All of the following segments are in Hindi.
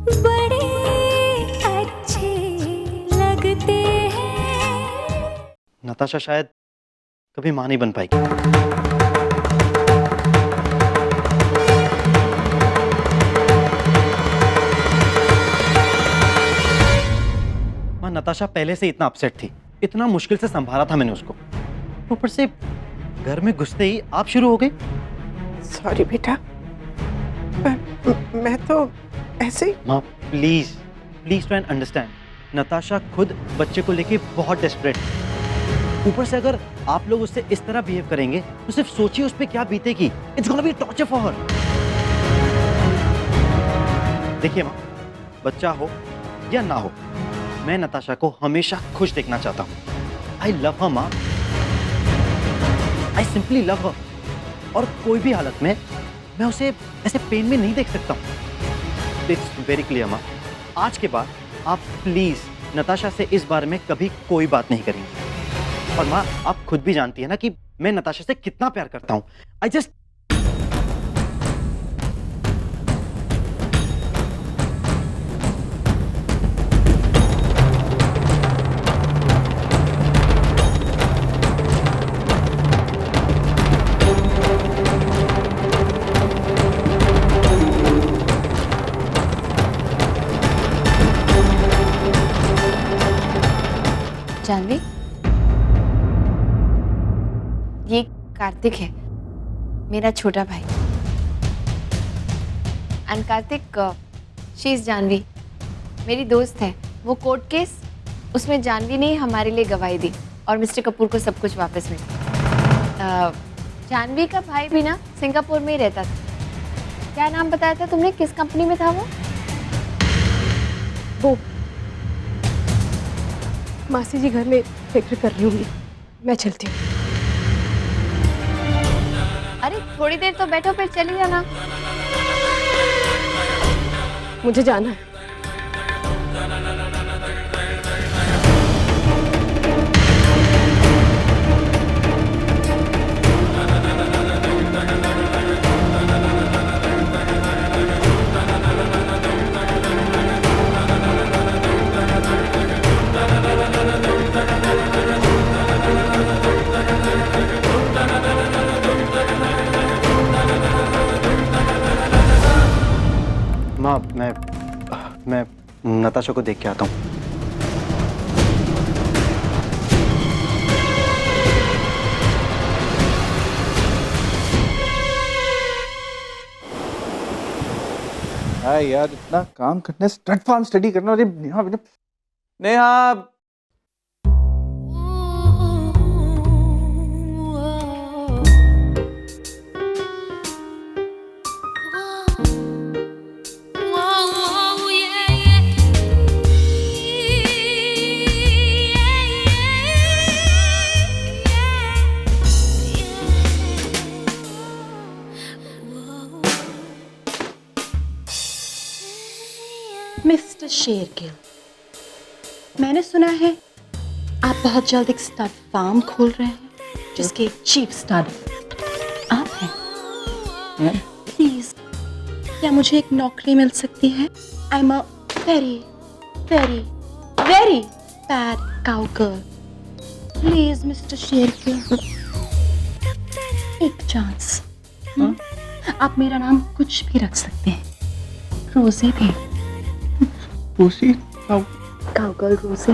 बड़े अच्छे लगते हैं। नताशा शायद कभी मां नहीं बन पाएगी। मां, नताशा पहले से इतना अपसेट थी, इतना मुश्किल से संभाला था मैंने उसको, ऊपर से घर में घुसते ही आप शुरू हो गई। सॉरी बेटा, पर मैं तो ऐसे ही। मां please please try and understand, Natasha खुद बच्चे को लेके बहुत डेस्परेट है। ऊपर से अगर आप लोग उससे इस तरह बिहेव करेंगे तो सिर्फ सोचिए उस पे क्या बीतेगी। It's gonna be torture for her. देखिए मां, बच्चा हो या ना हो, मैं नताशा को हमेशा खुश देखना चाहता हूं। आई लव हर मां, आई सिंपली लव हर। और कोई भी हालत में मैं उसे ऐसे पेन में नहीं देख सकता हूं। इट्स वेरी क्लियर मां, आज के बाद आप प्लीज नताशा से इस बारे में कभी कोई बात नहीं करेंगे। और मां, आप खुद भी जानती है ना कि मैं नताशा से कितना प्यार करता हूं। आई जस्ट जानवी, ये कार्तिक है, मेरा छोटा भाई। And Kartik, she is Janvi, मेरी दोस्त है। वो कोर्ट केस, उसमें जानवी ने हमारे लिए गवाही दी और मिस्टर कपूर को सब कुछ वापस मिला। जानवी का भाई भी ना सिंगापुर में ही रहता था। क्या नाम बताया था तुमने, किस कंपनी में था वो? मासी जी घर में फिक्र कर रही होंगी, मैं चलती हूँ। अरे थोड़ी देर तो बैठो, फिर चली जाना। मुझे जाना है। मां, मैं नताशा को देख के आता हूं। हाँ यार, इतना काम करना, स्टड फार्म स्टडी करना। अरे नेहा, नेहा, मिस्टर शेरगिल, मैंने सुना है आप बहुत जल्द एक स्टड फार्म खोल रहे हैं जिसके चीफ स्टड आप हैं। प्लीज, क्या मुझे एक नौकरी मिल सकती है? I am a very very very bad cow girl. Please mister Shergill, एक चांस। आप मेरा नाम कुछ भी रख सकते हैं, रोजी भी। रोजी? काउ गर्ल रोजी।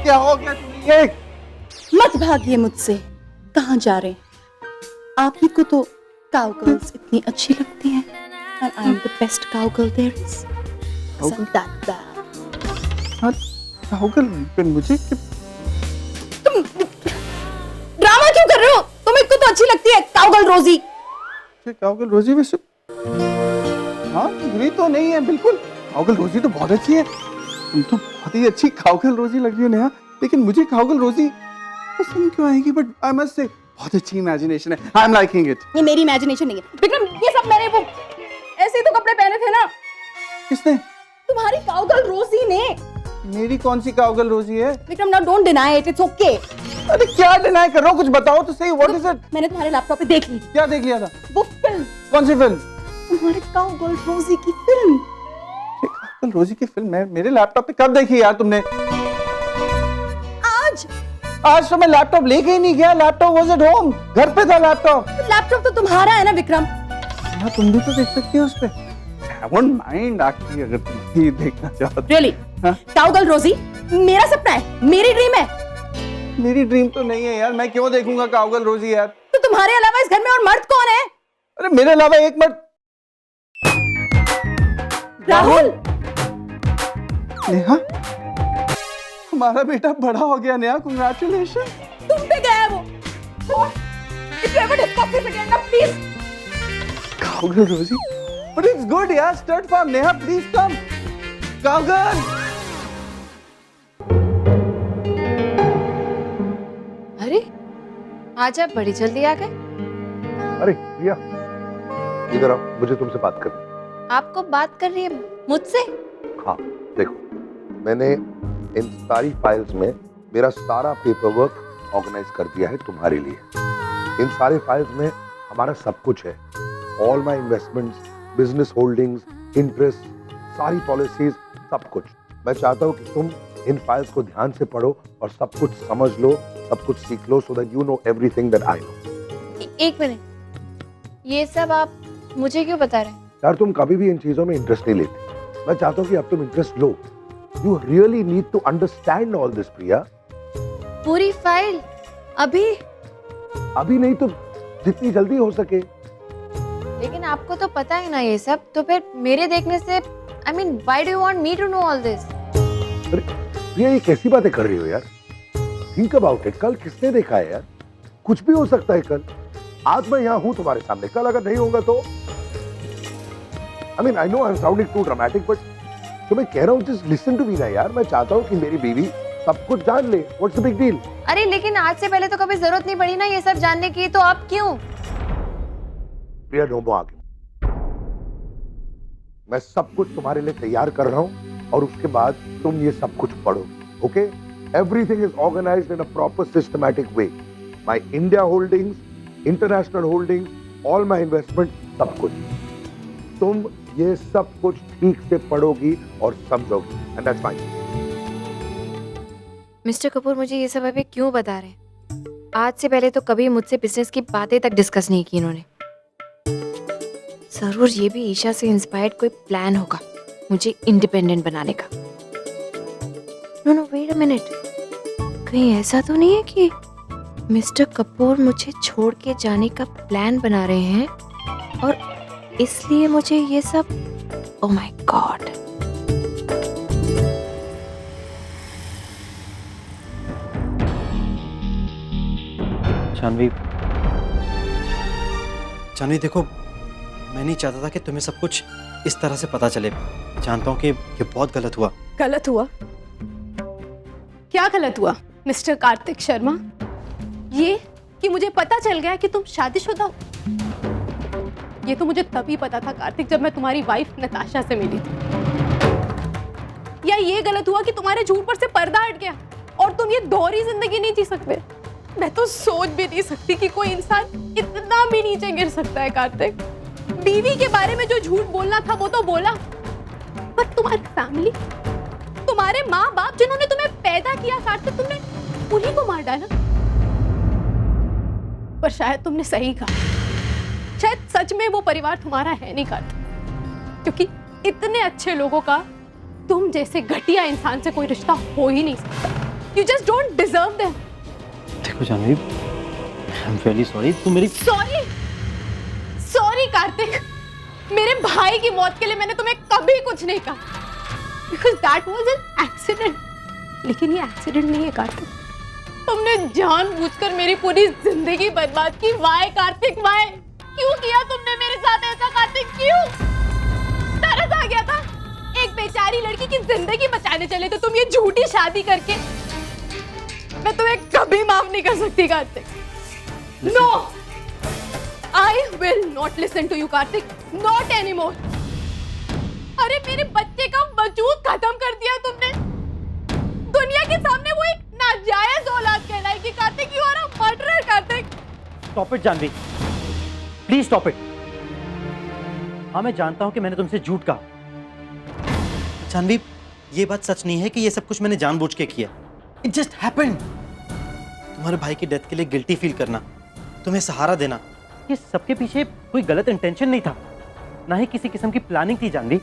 क्या हो गया तुम्हें ये? मत भागिए मुझसे, कहाँ जा रहे हैं? आप ही को तो काउ गर्ल्स इतनी अच्छी लगती हैं, and I am the best cow girl there is. Isn't that bad? हाँ, काउ गर्ल पे मुझे तुम ड्रामा क्यों कर रहे हो? तुम्हें को तो अच्छी लगती है काउ गर्ल रोजी। काउ गर्ल रोजी वैसे हाँ, बुरी तो नहीं है बिल्कुल। काउ गर्ल रोजी तो बहुत अच्छी है। तुम तो बहुत ही अच्छी काउ गर्ल रोजी लग रही हो नेहा, लेकिन मुझे काउ गर्ल रोजी पसंद क्यों आएगी? बट आई मस्ट से बहुत अच्छी इमेजिनेशन है। I am liking it. ये मेरी इमेजिनेशन नहीं है विक्रम, ये सब मैंने वो ऐसे ही तो कपड़े पहने थे ना। किसने? तुम्हारी काउ गर्ल रोजी ने। मेरी कौन सी काउ गर्ल रोजी है? Vikram, now don't deny it, it's okay. अरे क्या डिनाई कर रहा हो? कुछ बताओ तो सही। What is it? मैंने तुम्हारे लैपटॉप पे देख ली। क्या देख लिया था? वो फिल्म। कौन सी फिल्म? तुम्हारे काउ गर्ल रोजी की फिल्म। काउगल रोजी की फिल्म मेरे लैपटॉप पे कब देखी यार तुमने? आज तो मैं लैपटॉप लेके ही नहीं गया, लैपटॉप वाज एट होम, घर पे था लैपटॉप। लैपटॉप तो तुम्हारा है ना विक्रम? हाँ तुम भी तो देख सकती हो उस पे। I won't mind actually अगर तुम ये देखना चाहो। रियली? हाँ? काउगल रोजी मेरा सपना है, मेरी ड्रीम है। मेरी ड्रीम तो नहीं है यार, मैं क्यों देखूंगा काउगल रोजी यार? तो तुम्हारे अलावा इस घर में और मर्द कौन है? अरे मेरे अलावा एक मर्द। राहुल। नेहा, हमारा बेटा बड़ा हो गया नेहा, कांग्रेचुलेशन। तुम पे गया है वो। If you ever discuss this again, now please. Cowgirl रोजी, but it's good यार, stud farm। Neha please come। Cowgirl. अरे आज आप बड़ी जल्दी आ गए। अरे प्रिया, इधर आओ, मुझे तुमसे बात करनी है। आपको बात कर रही है मुझसे? हाँ देखो, मैंने इन सारी फाइल्स में मेरा सारा पेपर वर्क ऑर्गेनाइज कर दिया है तुम्हारे लिए। इन सारे फाइल्स में हमारा सब कुछ है, all my investments, business holdings, interest, सारी पॉलिसीज, सब कुछ। मैं चाहता हूँ कि तुम इन फाइल्स को ध्यान से पढ़ो और सब कुछ समझ लो, सब कुछ सीख लो, so that you know everything that I know. एक मिनट, ये सब आप मुझे क्यों बता रहे हैं? यार तुम कभी भी इन चीजों में इंटरेस्ट नहीं लेती, मैं चाहता हूँ कि अब तुम interest low. You really need to understand all this, प्रिया। पूरी फाइल अभी नहीं तो जितनी जल्दी हो सके। लेकिन आपको तो पता है ना ये सब, तो फिर मेरे देखने से I mean, why do you want me to know all this? अरे प्रिया, ये कैसी बातें कर रही हो यार? Think about it। कल किसने देखा है यार? कुछ भी हो सकता है कल। आज मैं यहाँ हूँ तुम्हारे सामने, कल अगर नहीं होगा तो I mean, I know I'm sounding too dramatic, but तो मैं कह रहा हूँ just listen to me ना यार। मैं चाहता हूँ कि मेरी बीवी सब कुछ जान ले। What's the big deal? अरे लेकिन आज से पहले तो कभी जरूरत नहीं पड़ी ना ये सब जानने की, तो आप क्यों? प्रिया, नो मोर आर्ग्यूमेंट। मैं सब कुछ तुम्हारे लिए तैयार कर रहा हूँ और उसके बाद तुम ये सब कुछ पढ़ो, okay? Everything is organised in a proper systematic way. My India holdings, international holdings, all my investment, सब कुछ। तुम ये सब कुछ ठीक से पढ़ोगी और समझोगी, and that's fine. Mister Kapoor मुझे ये सब अभी क्यों बता रहे हैं? आज से पहले तो कभी मुझसे बिजनेस की बातें तक डिस्कस नहीं की इन्होंने। जरूर ये भी ईशा से इंस्पायर्ड कोई प्लान होगा मुझे इंडिपेंडेंट बनाने का। नो वेट अ मिनट, कहीं ऐसा तो नहीं है कि मिस्टर कपूर मुझे छोड़ के जाने का प्लान बना रहे हैं और इसलिए मुझे ये सब, ओह माय गॉड। जानवी देखो, मैं नहीं चाहता था कि तुम्हें सब कुछ इस तरह से पता चले। जानता हूँ कि ये बहुत गलत हुआ। गलत हुआ? क्या गलत हुआ मिस्टर कार्तिक शर्मा? ये कि मुझे पता चल गया कि तुम शादीशुदा हो। ये तो मुझे तभी पता था कार्तिक, जब मैं तुम्हारी वाइफ नताशा से मिली थी। या ये गलत हुआ कि तुम्हारे झूठ पर से पर्दा हट गया और तुम ये दोहरी जिंदगी नहीं जी सकते। मैं तो सोच भी नहीं सकती कि कोई इंसान इतना भी नीचे गिर सकता है कार्तिक। बीवी के बारे में जो झूठ बोलना था वो तो बोला, पर तुम्हारी फैमिली, तुम्हारे माँ बाप जिन्होंने तुम्हें पैदा किया कार्तिक, तुमने उन्हीं को मार डाला। पर शायद तुमने सही कहा, शायद सच में वो परिवार तुम्हारा है नहीं कार्तिक, क्योंकि इतने अच्छे लोगों का तुम जैसे घटिया इंसान से कोई रिश्ता हो ही नहीं सकता। You just don't deserve them. देखो Janvi, I am very sorry. तुम मेरी सॉरी कार्तिक, मेरे भाई की मौत के लिए मैंने तुम्हें कभी कुछ नहीं कहा, because that was an accident. लेकिन ये एक्सीडेंट नहीं है कार्तिक, तुमने जानबूझकर मेरी पूरी जिंदगी बर्बाद की। Why Kartik, why? क्यों किया तुमने मेरे साथ ऐसा कार्तिक? क्यों? तरस आ गया था एक बेचारी लड़की की जिंदगी बचाने चले, तो तुम ये झूठी शादी करके। मैं तुम्हें कभी माफ नहीं कर सकती Kartik. No, I will not listen to you Kartik, not anymore. अरे मेरे बच्चे का वजूद खत्म कर दिया तुमने। दुनिया के सामने वो एक नाजायज औलाद कहलाएगी Kartik. You are a murderer Kartik. Stop it Jahnavi, please stop it. हाँ मैं जानता हूं कि मैंने तुमसे झूठ कहा, जानवी, ये बात सच नहीं है कि ये सब कुछ मैंने जानबूझ के किया। It just happened. तुम्हारे भाई की डेथ के लिए गिल्टी फील करना, तुम्हें सहारा देना, ये सबके पीछे कोई गलत इंटेंशन नहीं था, ना ही किसी किस्म की प्लानिंग थी जानवी।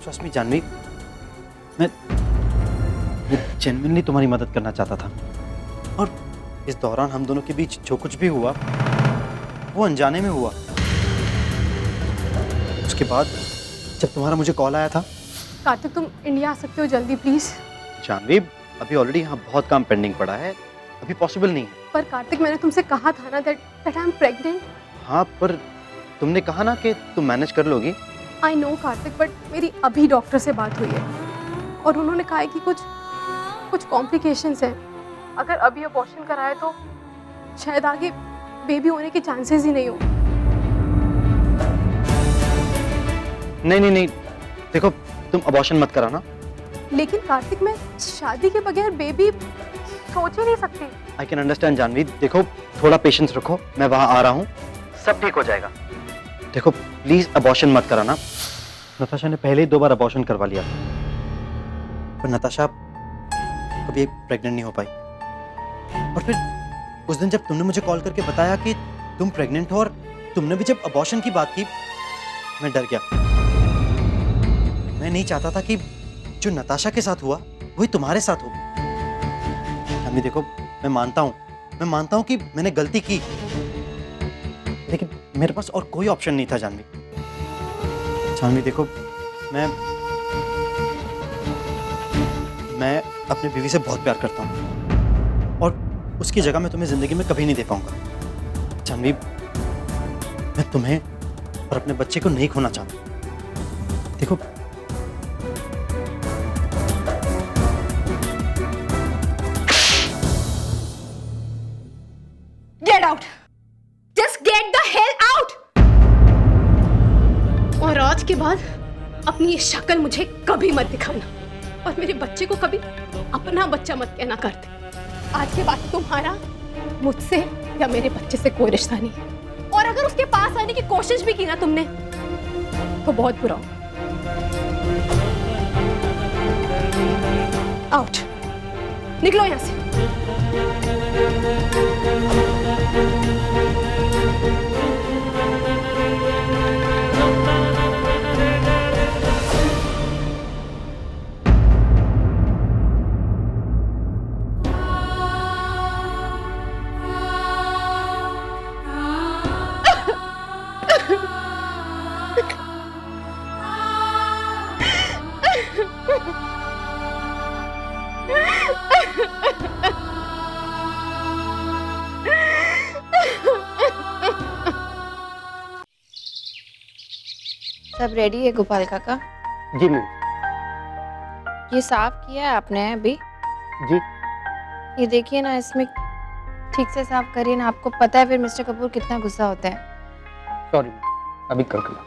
ट्रस्ट मी जानवी, मैं जेन्युइनली तुम्हारी मदद करना चाहता था। और इस दौरान हम दोनों के बीच जो कुछ भी हुआ वो अनजाने में हुआ। उसके बाद जब तुम्हारा मुझे कॉल आया था। कार्तिक, तुम इंडिया आ सकते हो जल्दी प्लीज? जानवी, अभी ऑलरेडी यहाँ बहुत काम पेंडिंग पड़ा है, अभी पॉसिबल नहीं है। पर कार्तिक, मैंने तुमसे कहा था ना दैट आई एम प्रेग्नेंट। हाँ, पर तुमने कहा ना कि तुम मैनेज कर लोगी। आई नो कार्तिक, बट मेरी अभी डॉक्टर से बात हुई है और उन्होंने कहा है कि कुछ कॉम्प्लिकेशंस हैं। अगर अभी अबॉर्शन कराए तो शायद आगे बेबी होने के चांसेस ही नहीं हो। नहीं, देखो तुम अबॉर्शन मत कराना। लेकिन कार्तिक, मैं शादी के बगैर बेबी सोच ही नहीं सकती। आई कैन अंडरस्टैंड जानवी, देखो थोड़ा पेशेंस रखो, मैं वहाँ आ रहा हूँ, सब ठीक हो जाएगा। देखो प्लीज अबॉर्शन मत कराना। नताशा ने पहले ही 2 बार अबॉर्शन करवा लिया, पर नताशा कभी प्रेग्नेंट नहीं हो पाई। और फिर उस दिन जब तुमने मुझे कॉल करके बताया कि तुम प्रेग्नेंट हो और तुमने भी जब अबॉर्शन की बात की, मैं डर गया। मैं नहीं चाहता था कि जो नताशा के साथ हुआ वही तुम्हारे साथ हो। अम्मी देखो, मैं मानता हूँ कि मैंने गलती की, लेकिन मेरे पास और कोई ऑप्शन नहीं था जानवी देखो, मैं अपनी बीवी से बहुत प्यार करता हूँ और उसकी जगह मैं तुम्हें जिंदगी में कभी नहीं दे पाऊंगा। जानवी, मैं तुम्हें और अपने बच्चे को नहीं खोना चाहता। देखो get out, just get the hell out. और आज के बाद अपनी ये शक्ल मुझे कभी मत दिखाना और मेरे बच्चे को कभी अपना बच्चा मत कहना करते। आज के बाद तुम्हारा मुझसे या मेरे बच्चे से कोई रिश्ता नहीं है। और अगर उसके पास आने की कोशिश भी की ना तुमने, तो बहुत बुरा हो। आउट, निकलो यहां से। सब रेडी है गोपाल काका? जी मैम। ये साफ किया है आपने अभी? जी। ये देखिए ना, इसमें ठीक से साफ करिए ना। आपको पता है फिर मिस्टर कपूर कितना गुस्सा होते हैं। सॉरी मैम, अभी कर दिया।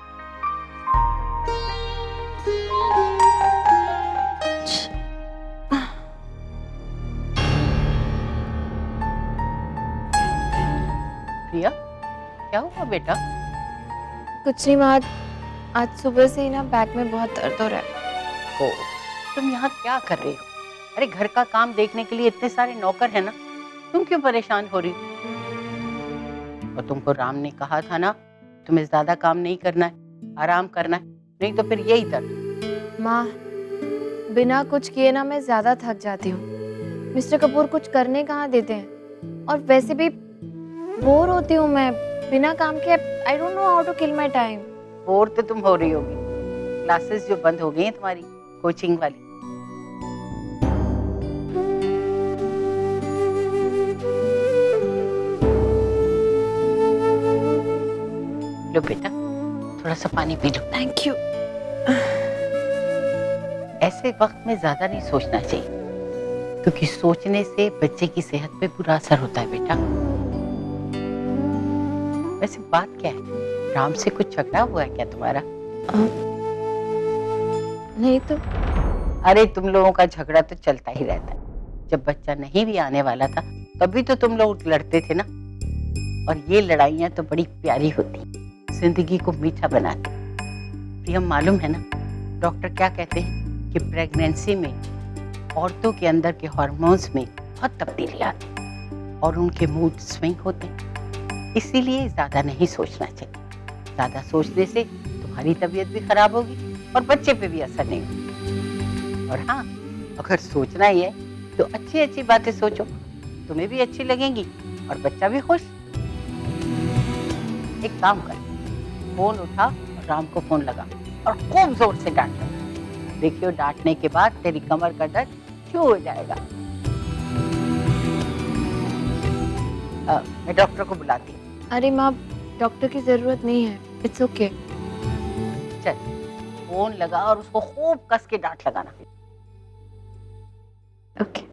प्रिया, क्या हुआ बेटा? कुछ नहीं माँ, आज सुबह से ही ना बैक में बहुत दर्द हो रहा है। ओ, तुम यहाँ क्या कर रही हो? अरे घर का काम देखने के लिए इतने सारे नौकर है ना, तुम क्यों परेशान हो रही हो? और तुमको राम ने कहा था ना, तुम्हें ज्यादा काम नहीं करना है, आराम करना है, नहीं तो फिर यही दर्द। माँ, बिना कुछ किए ना मैं ज्यादा थक जाती हूँ। मिस्टर कपूर कुछ करने कहाँ देते हैं, और वैसे भी बोर होती हूँ मैं बिना काम के। I don't know how to kill my time. Bore तो तुम हो रही होगी, क्लासेस जो बंद हो गई हैं तुम्हारी कोचिंग वाली। लो बेटा, थोड़ा सा पानी पी लो। Thank you. ऐसे वक्त में ज्यादा नहीं सोचना चाहिए, क्योंकि सोचने से बच्चे की सेहत पे बुरा असर होता है बेटा। वैसे बात क्या है, राम से कुछ झगड़ा हुआ है क्या तुम्हारा? नहीं तो। अरे तुम लोगों का झगड़ा तो चलता ही रहता है। जब बच्चा नहीं भी आने वाला था तभी तो तुम लोग लड़ते थे ना। और ये लड़ाइयाँ तो बड़ी प्यारी होती, जिंदगी को मीठा बनाती। प्रियम, मालूम है ना, डॉक्टर क्या कहते हैं कि प्रेगनेंसी में औरतों के अंदर के हार्मोन्स में बहुत तब्दीली आती है और उनके मूड स्विंग होते हैं, इसीलिए ज़्यादा नहीं सोचना चाहिए। ज़्यादा सोचने से तुम्हारी तबीयत भी खराब होगी और बच्चे पे भी असर नहीं होगा। और हाँ, अगर सोचना ही है तो अच्छी अच्छी बातें सोचो, तुम्हें भी अच्छी लगेंगी और बच्चा भी खुश। एक काम कर, फोन उठा और राम को फोन लगा और खूब जोर से डांट लगा। देखियो डांटने के बाद तेरी कमर का दर्द क्यों हो जाएगा। मैं डॉक्टर को बुलाती हूँ। अरे माँ, डॉक्टर की जरूरत नहीं है, इट्स ओके। चल फोन लगा और उसको खूब कस के डांट लगाना। ओके।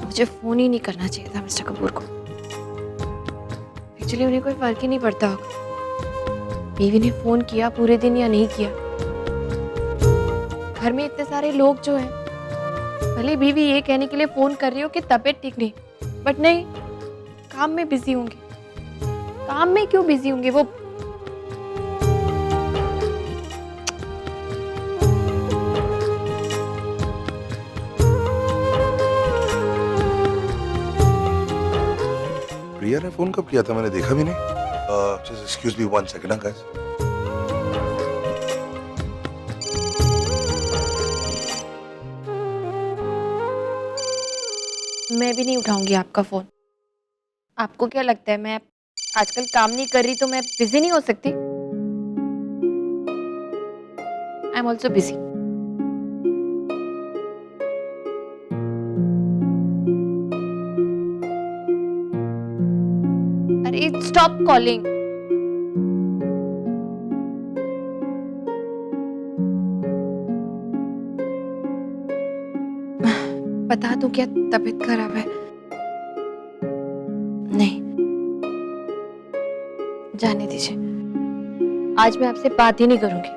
मुझे फोन ही नहीं करना चाहिए था मिस्टर कपूर को। एक्चुअली उन्हें कोई फर्क ही नहीं पड़ता होगा बीवी ने फोन किया पूरे दिन या नहीं किया। घर में इतने सारे लोग जो हैं, भले बीवी ये कहने के लिए फोन कर रही हो कि तबीयत ठीक नहीं, बट नहीं, काम में बिजी होंगे। काम में क्यों बिजी होंगे वो? प्रिया ने फोन कब किया था? मैंने देखा भी नहीं। Just excuse me 1 second guys. मैं भी नहीं उठाऊंगी आपका फोन। आपको क्या लगता है मैं आजकल काम नहीं कर रही तो मैं बिजी नहीं हो सकती? I am also busy. अरे स्टॉप कॉलिंग। बता दूं क्या तबीयत खराब है? नहीं, जाने दीजिए। आज मैं आपसे बात ही नहीं करूंगी।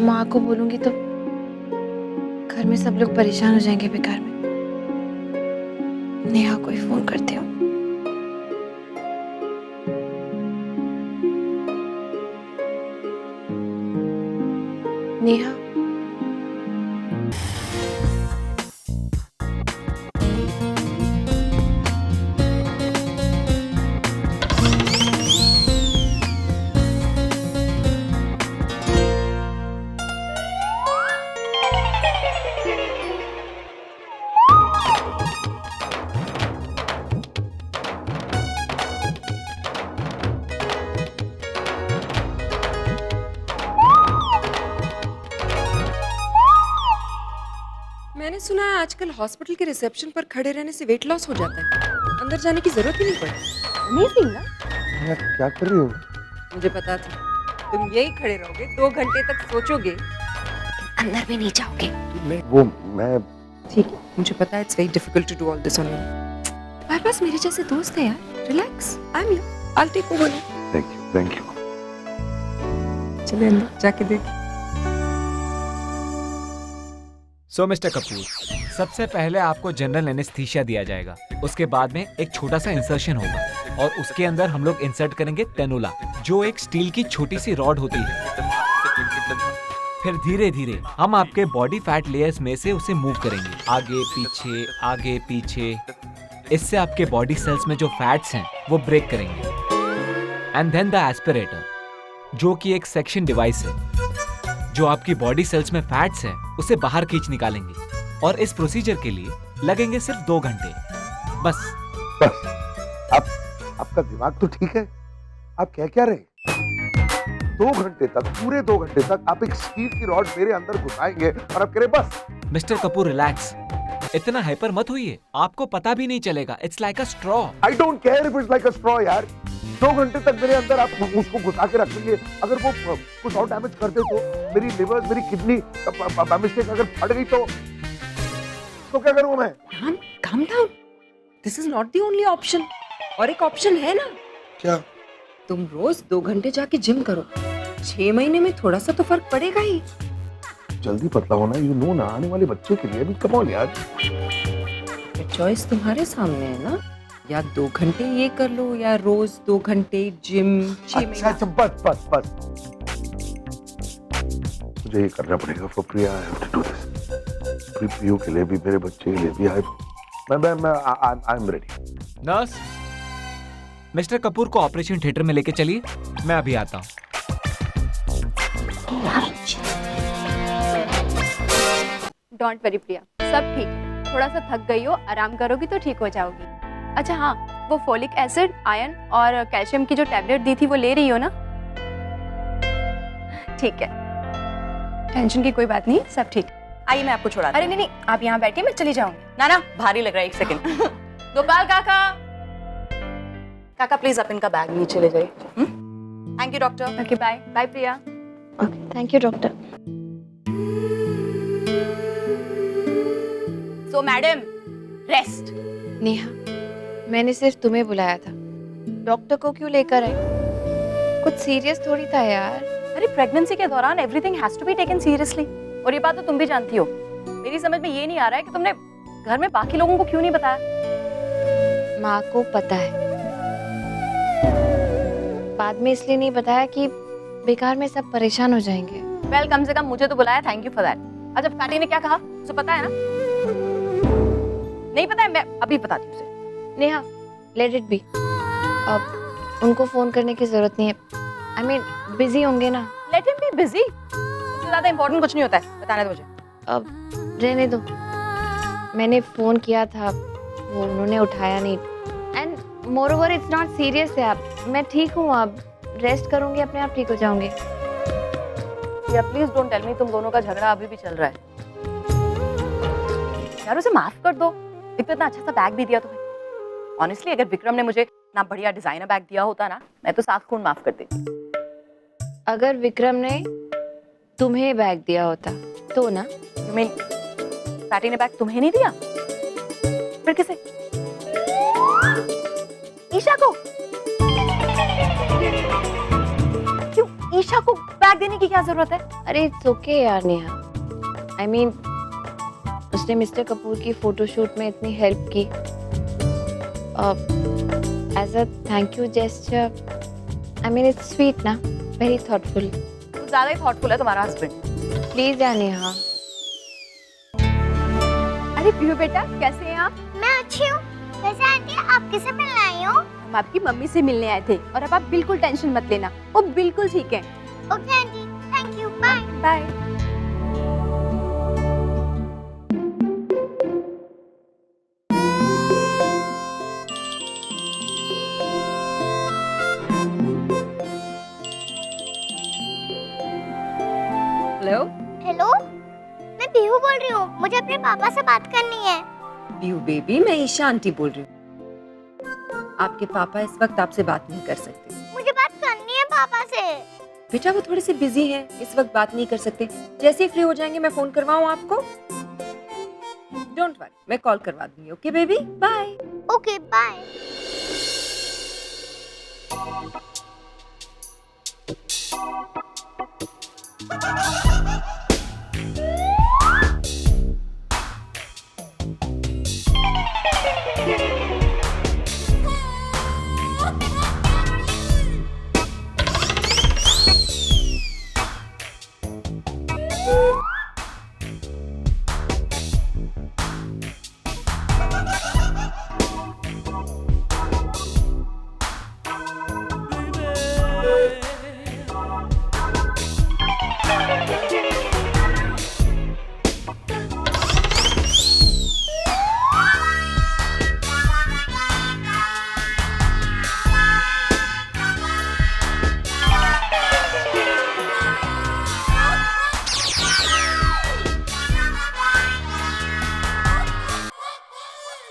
माँ को बोलूंगी तो घर में सब लोग परेशान हो जाएंगे बेकार में। नेहा को ही फोन करती हूँ। नेहा, मैंने सुना है आजकल हॉस्पिटल के रिसेप्शन पर खड़े रहने से वेट लॉस हो जाता है, अंदर जाने की जरूरत ही नहीं पड़ती। अमेजिंग ना? यार क्या कर रही हो? मुझे पता था तुम यही खड़े रहोगे, 2 घंटे तक सोचोगे, अंदर भी नहीं जाओगे। मैं ठीक है, मुझे पता है it's very difficult to do all this on your own. तुम्हारे पास मेरे जैसे दोस्त है यार, relax, I am here, I will take over. Thank you. चले अंदर जाके देख। सो मिस्टर कपूर, सबसे पहले आपको जनरल एनेस्थीसिया दिया जाएगा। उसके बाद में एक छोटा सा इंसर्शन होगा और उसके अंदर हम लोग इंसर्ट करेंगे टेनुला, जो एक स्टील की छोटी सी रॉड होती है। फिर धीरे धीरे हम आपके बॉडी फैट लेयर्स में से उसे मूव करेंगे, आगे पीछे। इससे आपके बॉडी सेल्स में जो फैट्स हैं वो ब्रेक करेंगे। एंड देन द एस्पिरेटर, जो कि एक सेक्शन डिवाइस है जो आपकी बॉडी सेल्स में फैट्स है उसे बाहर खींच निकालेंगे। और इस प्रोसीजर के लिए लगेंगे सिर्फ 2 घंटे बस। आपका दिमाग तो ठीक है, आप कह क्या रहे? 2 घंटे तक, पूरे 2 घंटे तक आप एक स्टील की रॉड मेरे अंदर घुसाएंगे और आप कह रहे बस? मिस्टर कपूर रिलैक्स, इतना हाइपर मत होइए, आपको पता भी नहीं चलेगा। It's like a straw. I don't care if it's like a straw यार। 2 घंटे तक मेरे अंदर आप उसको घुसा के रखेंगे, अगर वो कुछ और डैमेज कर दे तो, मेरी लिवर, मेरी किडनी मिस्टेक अगर फट गई तो क्या करूंगा मैं? Calm down. This is not the only option. और एक ऑप्शन है ना? क्या? तुम रोज 2 घंटे जाके जिम करो, 6 महीने में थोड़ा सा तो फर्क पड़ेगा ही। जल्दी पतला होना, यू नो ना, आने वाले बच्चे के लिए भी। कम ऑन यार, चॉइस तुम्हारे सामने है ना, या 2 घंटे ये कर लो या रोज 2 घंटे जिम। 6 महीने। अच्छा बस मुझे ये करना पड़ेगा for Priya. I have to do this. Priyu के लिए भी, मेरे बच्चे के लिए भी। I am ready. Nurse, mister Kapoor को ऑपरेशन थिएटर में लेके चलिए, मैं अभी आता हूँ। डोंट वरी प्रिया, सब ठीक है। थोड़ा सा थक गई हो, आराम करोगी तो ठीक हो जाओगी। अच्छा हाँ, वो फोलिक एसिड, आयरन और कैल्शियम की जो टैबलेट दी थी वो ले रही हो ना? ठीक है, टेंशन की कोई बात नहीं, सब ठीक। आइए मैं आपको छोड़ा। अरे नहीं, आप यहाँ बैठिए, मैं चली जाऊंगी। ना भारी लग रहा है, 1 सेकंड। गोपाल काका। काका प्लीज आप इनका बैग नीचे ले जाइए। Thank you doctor. Okay bye. Bye Priya. Thank you doctor. So madam, rest. Neha, मैंने सिर्फ तुम्हें बुलाया था, डॉक्टर को क्यों लेकर आए? कुछ सीरियस थोड़ी था यार। अरे प्रेगनेंसी के दौरान everything has to be taken seriously, और ये बात तो तुम भी जानती हो। मेरी समझ में ये नहीं आ रहा है कि तुमने घर में बाकी लोगों को क्यों नहीं बताया। माँ को पता है, बाद में इसलिए नहीं बताया कि बेकार में सब परेशान हो जाएंगे। वेल, कम से कम मुझे तो बुलाया, थैंक यू फॉर दैट। अच्छा, फैटी ने क्या कहा, उसे पता है ना? नहीं पता है? मैं अभी बताती हूँ उसे। Neha, let it be. अब उनको फोन करने की जरूरत नहीं है। आई मीन बिजी होंगे ना। लेट हिम बी बिजी, उससे ज्यादा इंपॉर्टेंट कुछ नहीं होता है, बताने दो मुझे। अब रहने दो, मैंने फोन किया था, वो उन्होंने उठाया नहीं। And more over it's not serious है। आप, मैं ठीक हूँ, अब रेस्ट करूंगी, अपने आप ठीक हो जाऊंगी। या प्लीज डोंट टेल मी तुम दोनों का झगड़ा अभी भी चल रहा है। यार उसे माफ कर दो, इतना अच्छा सा बैग भी दिया तुम्हें। ऑनेस्टली अगर विक्रम ने मुझे ना बढ़िया डिजाइनर बैग दिया होता ना, मैं तो साफ खून माफ कर देती। अगर विक्रम ने तुम्हें बैग दिया होता तो ना? यू मीन फैटी ने बैग तुम्हें नहीं दिया? फिर किसे? ईशा को? क्यों ईशा को बैग देने की क्या जरूरत है? अरे इट्स ओके यार नेहा, आई मीन उसने मिस्टर कपूर की फोटोशूट में इतनी हेल्प की, as a thank you gesture. I mean it's sweet ना, वेरी थॉटफुल। कुछ ज्यादा ही थॉटफुल है तुम्हारा हस्बैंड। प्लीज यार नेहा। अरे प्रियो बेटा, कैसे हैं आप? मैं अच्छी हूँ। वैसे आंटी आप किसे मिलने आई हो? हम आपकी मम्मी से मिलने आए थे, और अब आप बिल्कुल टेंशन मत लेना, वो बिल्कुल ठीक है। Okay aunty, thank you, bye. Bye. Hello hello, मैं पीहू बोल रही हूँ, मुझे अपने पापा से बात करनी है। पीहू बेबी, मैं ईशा आंटी बोल रही हूँ। आपके पापा इस वक्त आपसे बात नहीं कर सकते। मुझे बात करनी है पापा से। बेटा वो थोड़े से बिजी हैं, इस वक्त बात नहीं कर सकते। जैसे ही फ्री हो जाएंगे मैं फोन करवाऊँ आपको? डोंट वरी, मैं कॉल करवा दूंगी। Okay baby, bye. Okay bye.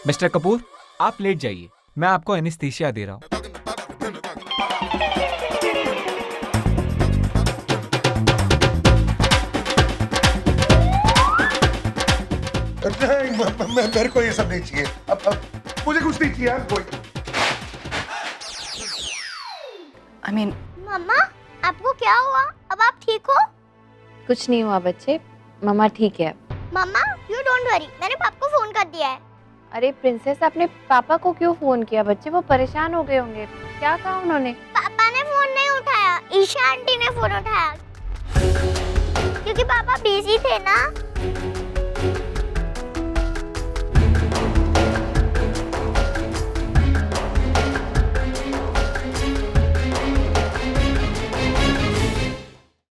Mister Kapoor, आप लेट जाइए, मैं आपको एनेस्थीसिया दे रहा हूँ। नहीं, मेरे को ये सब नहीं चाहिए। अब मुझे कुछ नहीं चाहिए यार कोई। I mean, मम्मा आपको क्या हुआ? अब आप ठीक हो? कुछ नहीं हुआ बच्चे, मम्मा ठीक है। मम्मा यू डोंट वरी, मैंने पापा को फोन कर दिया है। अरे प्रिंसेस, आपने पापा को क्यों फोन किया? बच्चे वो परेशान हो गए होंगे। क्या कहा उन्होंने? पापा ने फोन नहीं उठाया, ईशा आंटी ने फोन उठाया क्योंकि पापा बिजी थे ना।